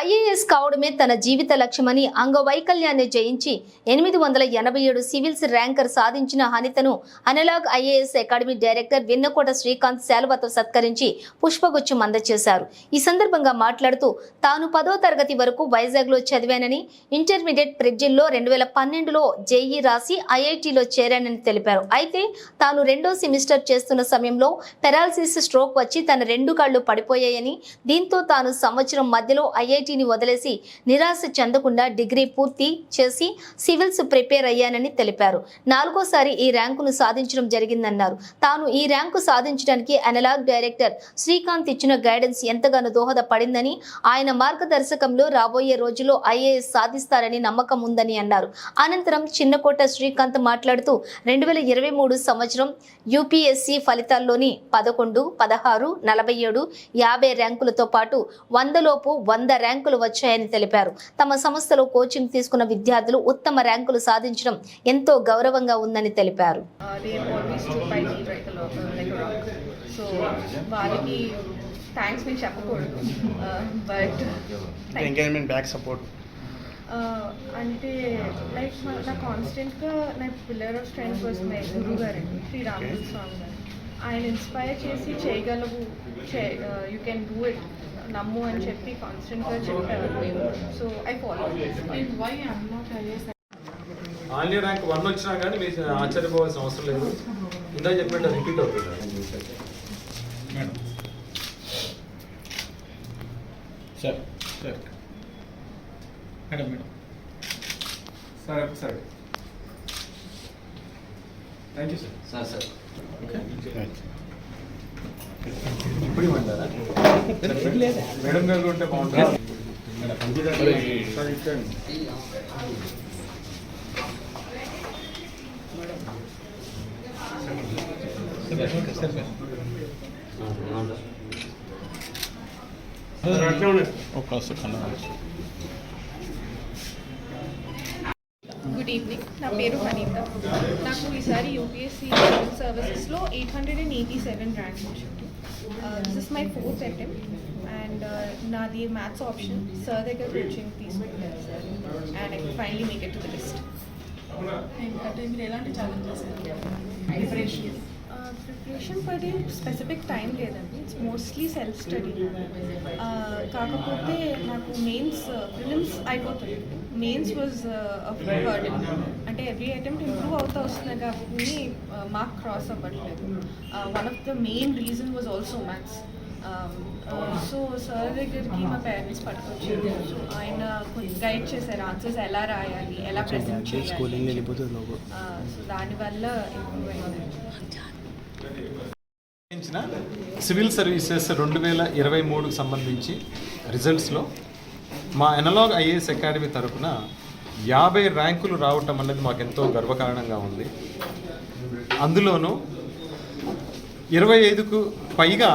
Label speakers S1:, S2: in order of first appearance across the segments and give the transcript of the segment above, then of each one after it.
S1: IAS కావడమే తన జీవిత లక్ష్యమని అంగవైకల్యాన్ని జయించి 887 సివిల్స్ ర్యాంకర్ సాధించిన అనితను Analog IAS academy director Vennakota Srikanth శాలువాతో సత్కరించి పుష్పగుచ్చం అందజేశారు. ఈ సందర్భంగా మాట్లాడుతూ తాను 10వ తరగతి వరకు వైజాగ్లో చదివానని, ఇంటర్మీడియట్ ప్రెగ్జిల్లో 2012లో జేఈ రాసి ఐఐటీలో చేరానని తెలిపారు. అయితే తాను 2వ సెమిస్టర్ చేస్తున్న సమయంలో పెరాలసిస్ స్ట్రోక్ వచ్చి తన 2 కాళ్లు పడిపోయాయని, దీంతో తాను సంవత్సరం మధ్యలో ఐఐటీని వదిలేసి నిరాశ చెందకుండా డిగ్రీ పూర్తి చేసి సివిల్స్ ప్రిపేర్ అయ్యానని తెలిపారు. 4వసారి ఈ ర్యాంకును సాధించడం జరిగిందన్నారు. తాను ఈ ర్యాంకు సాధించడానికి అనలాగ్ డైరెక్టర్ శ్రీకాంత్ ఇచ్చిన గైడెన్స్ ఎంతగానో దోహదపడిందని, ఆయన మార్గదర్శకంలో రాబోయే రోజుల్లో ఐఏఎస్ సాధిస్తారని నమ్మకం ఉందని అన్నారు. అనంతరం చిన్నకోట శ్రీకాంత్ మాట్లాడుతూ 2023 సంవత్సరం యూపీఎస్సీ ఫలితాల్లోని 11, 16, 47, 50 ర్యాంకులతో పాటు 100 లోపు 100 ర్యాంకులు వచ్చాయని తెలిపారు. తమ సంస్థలో కోచింగ్ తీసుకున్న విద్యార్థులు ఉత్తమ ర్యాంకులు సాధించడం ఎంతో గౌరవంగా ఉందని తెలిపారు.
S2: అంటే లైక్ నా కాన్స్టెంట్గా నా pillar of strength was my గురువు గారండి, శ్రీ రామకృష్ణ స్వామి గారు. ఆయన ఇన్స్పైర్ చేసి చేయగలవు, యూ కెన్ డూ ఇట్, నమ్ము అని చెప్పి కాన్స్టెంట్గా చెప్పారు. So I follow.
S3: All India rank 1 వచ్చినా కానీ మీరు ఆశ్చర్యపోవాల్సిన అవసరం లేదు. ఇందా చెప్పినట్టు రిపీట్ అవుతుంది.
S4: సార్ సార్ మేడం మేడం
S3: సరే సరే thank you sir.
S4: Sir
S3: okay ఇప్పుడు ఇవ్వంటారా మేడం గారు ఉంటే బాగుంటుంది.
S2: గుడ్ ఈవినింగ్, నా పేరు అనిత. నాకు ఈసారి యూపీఎస్సీ సివిల్ సర్వీసెస్లో 887 ర్యాంక్ వచ్చింది. This is my 4th attempt and నాది మ్యాథ్స్ ఆప్షన్ సార్ దగ్గర కోచింగ్ తీసుకున్నాను sir, and I finally make it to the list.
S5: అంటే మీరు ఎలాంటి ఛాలెంజెస్
S2: ప్రిపరేషన్ పడి స్పెసిఫిక్ టైం లేదండి, ఇట్స్ మోస్ట్లీ సెల్ఫ్ స్టడీ. కాకపోతే నాకు మెయిన్స్ ప్రిలిమ్స్ అయిపోతుంది, మెయిన్స్ వాజ్ బర్డెన్. అంటే ఎవ్రీ అటెంప్ట్ ఇంప్రూవ్ అవుతూ వస్తున్నాయి కాబట్టి మార్క్ క్రాస్ అవ్వట్లేదు. One of the main reason was also maths. So sir దగ్గరికి మా పేరెంట్స్ పట్టుకొచ్చారు. సో ఆయన కొంచెం గైడ్ చేశారు, ఆన్సర్స్ ఎలా రాయాలి, ఎలా ప్రెజెంట్ చేయాలి. సో దానివల్ల ఇంప్రూవ్ అయింది.
S3: సివిల్ సర్వీసెస్ 2023కు సంబంధించి రిజల్ట్స్లో మా అనలాగ్ ఐఏఎస్ అకాడమీ తరఫున 50 ర్యాంకులు రావటం అనేది మాకు ఎంతో గర్వకారణంగా ఉంది. అందులోనూ 25కు పైగా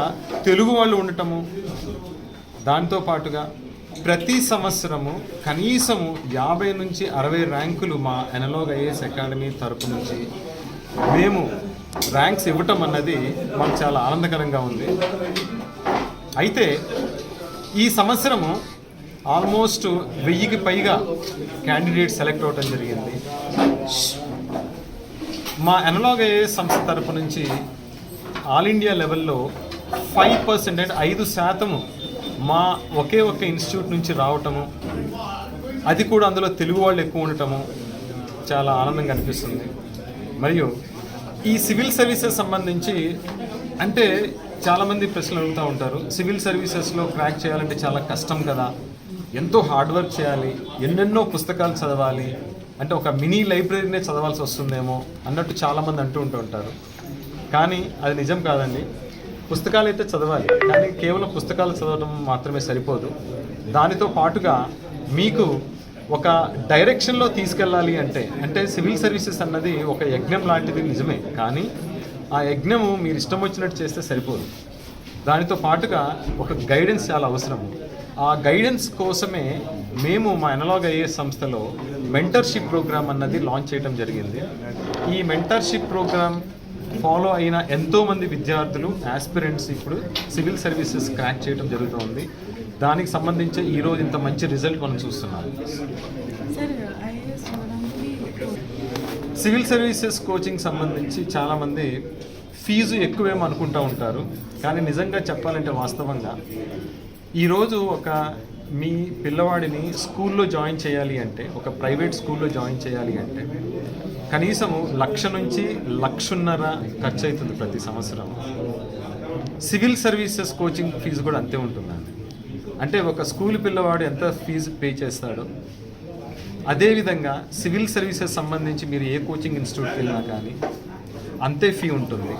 S3: తెలుగు వాళ్ళు ఉండటము, దాంతో పాటుగా ప్రతి సంవత్సరము కనీసము 50 నుంచి 60 ర్యాంకులు మా అనలాగ్ ఐఏఎస్ అకాడమీ తరపు నుంచి మేము ర్యాంక్స్ ఇవ్వటం అన్నది మాకు చాలా ఆనందకరంగా ఉంది. అయితే ఈ సంవత్సరము ఆల్మోస్ట్ 1000కి పైగా క్యాండిడేట్స్ సెలెక్ట్ అవ్వడం జరిగింది. మా అనలాగ్ ఐఏఎస్ సంస్థ తరపు నుంచి ఆల్ ఇండియా లెవెల్లో 5% అంటే 5% మా ఒకే ఒక ఇన్స్టిట్యూట్ నుంచి రావటము, అది కూడా అందులో తెలుగు వాళ్ళు ఎక్కువ ఉండటము చాలా ఆనందంగా అనిపిస్తుంది. మరియు ఈ సివిల్ సర్వీసెస్ సంబంధించి అంటే చాలామంది ప్రశ్నలు అడుగుతూ ఉంటారు, సివిల్ సర్వీసెస్లో క్రాక్ చేయాలంటే చాలా కష్టం కదా, ఎంతో హార్డ్ వర్క్ చేయాలి, ఎన్నెన్నో పుస్తకాలు చదవాలి, అంటే ఒక మినీ లైబ్రరీనే చదవాల్సి వస్తుందేమో అన్నట్టు చాలామంది అంటూ ఉంటారు. కానీ అది నిజం కాదండి. పుస్తకాలు అయితే చదవాలి, కానీ కేవలం పుస్తకాలు చదవడం మాత్రమే సరిపోదు. దానితో పాటుగా మీకు ఒక డైరెక్షన్లో తీసుకెళ్ళాలి అంటే సివిల్ సర్వీసెస్ అన్నది ఒక యజ్ఞం లాంటిది నిజమే, కానీ ఆ యజ్ఞము మీరు ఇష్టం వచ్చినట్టు చేస్తే సరిపోదు. దానితో పాటుగా ఒక గైడెన్స్ చాలా అవసరము. ఆ గైడెన్స్ కోసమే మేము మా అనలాగ్ ఐఏఎస్ సంస్థలో మెంటర్షిప్ ప్రోగ్రామ్ అన్నది లాంచ్ చేయడం జరిగింది. ఈ మెంటర్షిప్ ప్రోగ్రామ్ ఫాలో అయిన ఎంతోమంది విద్యార్థులు ఆస్పిరెంట్స్ ఇప్పుడు సివిల్ సర్వీసెస్ క్రాక్ చేయడం జరుగుతుంది. దానికి సంబంధించి ఈరోజు ఇంత మంచి రిజల్ట్ మనం చూస్తున్నాం.
S5: సార్ ఐఏఎస్ చదవడానికి
S3: సివిల్ సర్వీసెస్ కోచింగ్ సంబంధించి చాలామంది ఫీజు ఎక్కువేమో అనుకుంటూ ఉంటారు, కానీ నిజంగా చెప్పాలంటే వాస్తవంగా ఈరోజు ఒక మీ పిల్లవాడిని స్కూల్లో జాయిన్ చేయాలి అంటే, ఒక ప్రైవేట్ స్కూల్లో జాయిన్ చేయాలి అంటే కనీసము 1,00,000 నుంచి 1,50,000 ఖర్చు అవుతుంది ప్రతి సంవత్సరం. సివిల్ సర్వీసెస్ కోచింగ్ ఫీజు కూడా అంతే ఉంటుందండి. అంటే ఒక స్కూల్ పిల్లవాడు ఎంత ఫీజు పే చేస్తాడో అదేవిధంగా సివిల్ సర్వీసెస్ సంబంధించి మీరు ఏ కోచింగ్ ఇన్స్టిట్యూట్కి వెళ్ళినా కానీ అంతే ఫీ ఉంటుంది.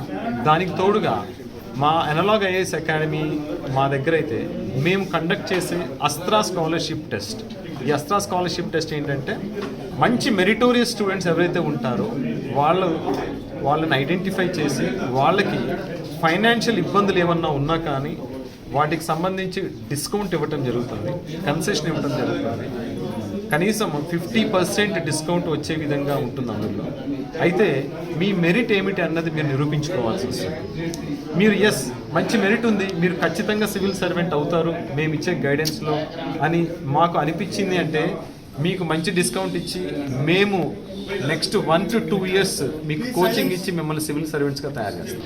S3: దానికి తోడుగా మా అనలాగ్ ఐఏఎస్ అకాడమీ మా దగ్గర అయితే మేము కండక్ట్ చేసే అస్త్రా స్కాలర్షిప్ టెస్ట్. ఈ అస్త్రా స్కాలర్షిప్ టెస్ట్ ఏంటంటే మంచి మెరిటోరియస్ స్టూడెంట్స్ ఎవరైతే ఉంటారో వాళ్ళని ఐడెంటిఫై చేసి వాళ్ళకి ఫైనాన్షియల్ ఇబ్బందులు ఏమన్నా ఉన్నా కానీ వాటికి సంబంధించి డిస్కౌంట్ ఇవ్వటం జరుగుతుంది, కన్సెషన్ ఇవ్వటం జరుగుతుంది. కనీసం 50% డిస్కౌంట్ వచ్చే విధంగా ఉంటుంది అందులో. అయితే మీ మెరిట్ ఏమిటి అన్నది మీరు నిరూపించుకోవాల్సి వస్తుంది. మీరు మంచి మెరిట్ ఉంది, మీరు ఖచ్చితంగా సివిల్ సర్వెంట్ అవుతారు మేము ఇచ్చే గైడెన్స్లో అని మాకు అనిపించింది అంటే మీకు మంచి డిస్కౌంట్ ఇచ్చి మేము నెక్స్ట్ 1 to 2 years మీకు కోచింగ్ ఇచ్చి మిమ్మల్ని సివిల్ సర్వెంట్స్గా తయారు చేస్తాం.